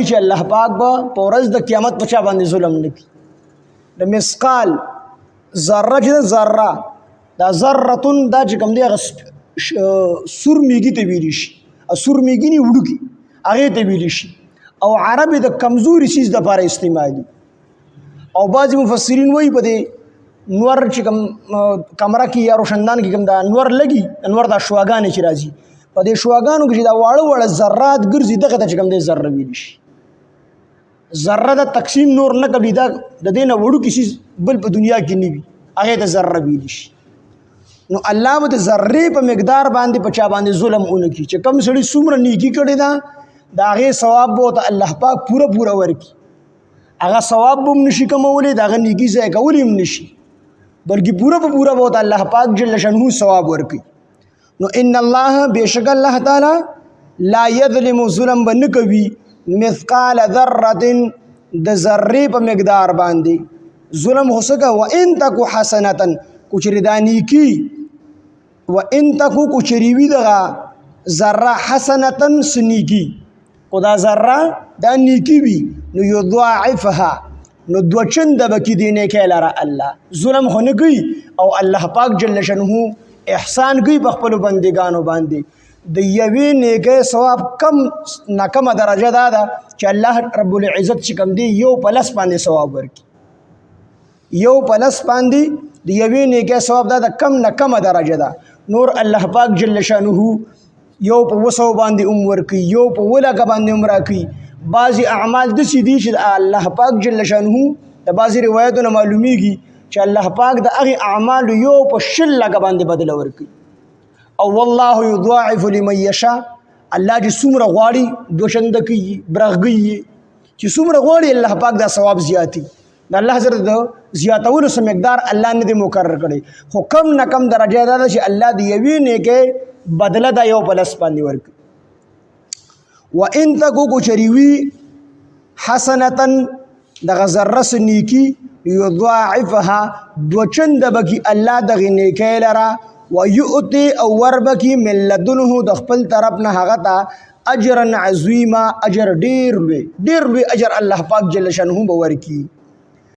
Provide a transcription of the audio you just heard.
چې الله پاک به په ورځ د قیامت په چا باندې ظلم نه کوي. د مثقال ذره چې ذره دا ذرتون دا چې کوم دی هغه سور میږي ته ویلی شي، سور میږي نه وړوکي هغې ته ویلی شي، او عرب د کمزوري چیز دپاره استعمالي. او بعضې مفسرین وایي په دې نور چې کوم کمره کې یا روشندان کې کوم دا نور لګي، نور دا شواګانې چې راځي په دې شواګانو کې چې دا واړه واړه ذرات ګرځي دغه ته چې کوم دی ذره ویلی شي. ذره د تقسیم نور نه قبلي، دا د دې نه وړوکي چیز بل په دنیا کې نه وي، هغې ته ذره ویلی شي. نو الله به د ذرې په مقدار باندې په چا باندې ظلم ونه کړي چې کوم سړي څومره نیکي کړې ده د هغې ثواب به ورته الله پاک پوره پوره ورکړي. هغه ثواب به هم نشي کمولی، د هغه نیکي ضایع کولی هم نشي، بلکې پوره په پوره به ورته الله پاک جل شانه ثواب ورکړي. نو ان الله بېشک الله تعالی لا یظلم ظلم به نه کوي مثقال ذره د ذرې په مقدار باندې. ظلم خو څه کوه وان تکو حسنة کو چېرې دا نیکي وان تکو کو چېرې وي دغه ذره حسنة څه نیکي خو دا ذره دا نیکي وي نو یضاعفها نو دوه چنده به کړي دې نیکۍ لره الله. ظلم خو نه کوي او الله پاک جل شانه احسان کوي په خپلو بندګانو باندې. د یوې نیکۍ ثواب کم نه کمه درجه دا ده چې الله رب العزت چې کوم دی یو په لس باندې ثواب ورکړي. یو په لس باندې د یوې نیکۍ ثواب دا د کم نه کمه درجه ده. نور الله پاک جل شانه یو په 200 باندې هم ورکوي، یو په 1000 باندې هم راکوي. بعضې اعمال داسې دي چې الله پاک جل شانه د بعضې روایتونو معلومیږي چې الله پاک د هغې اعمالو یو په 100 باندې بدله ورکوي. او والله یضاعف لمن یشاء، الله چې څومره غواړي دوشنده کوي برغوي، چې څومره غواړي الله پاک دا ثواب زیاتي. د الله سره د زیاتولو څه مقدار الله نه دی مقرر کړی، خو کم نه کم درجه دا ده چې الله د یوې نیکۍ بدله دا یو په لس باندې ورکوي. وان تکو کو چېرې وي حسنة دغه ذره څه نیکي یضاعفها دوه چنده به کړي الله دغې نیکۍ لره ویؤتي او وربکي من لدنه د خپل طرف نه هغه ته اجرا عظیما اجر ډېر لوی اجر الله پاک جل شانه به ورکړي.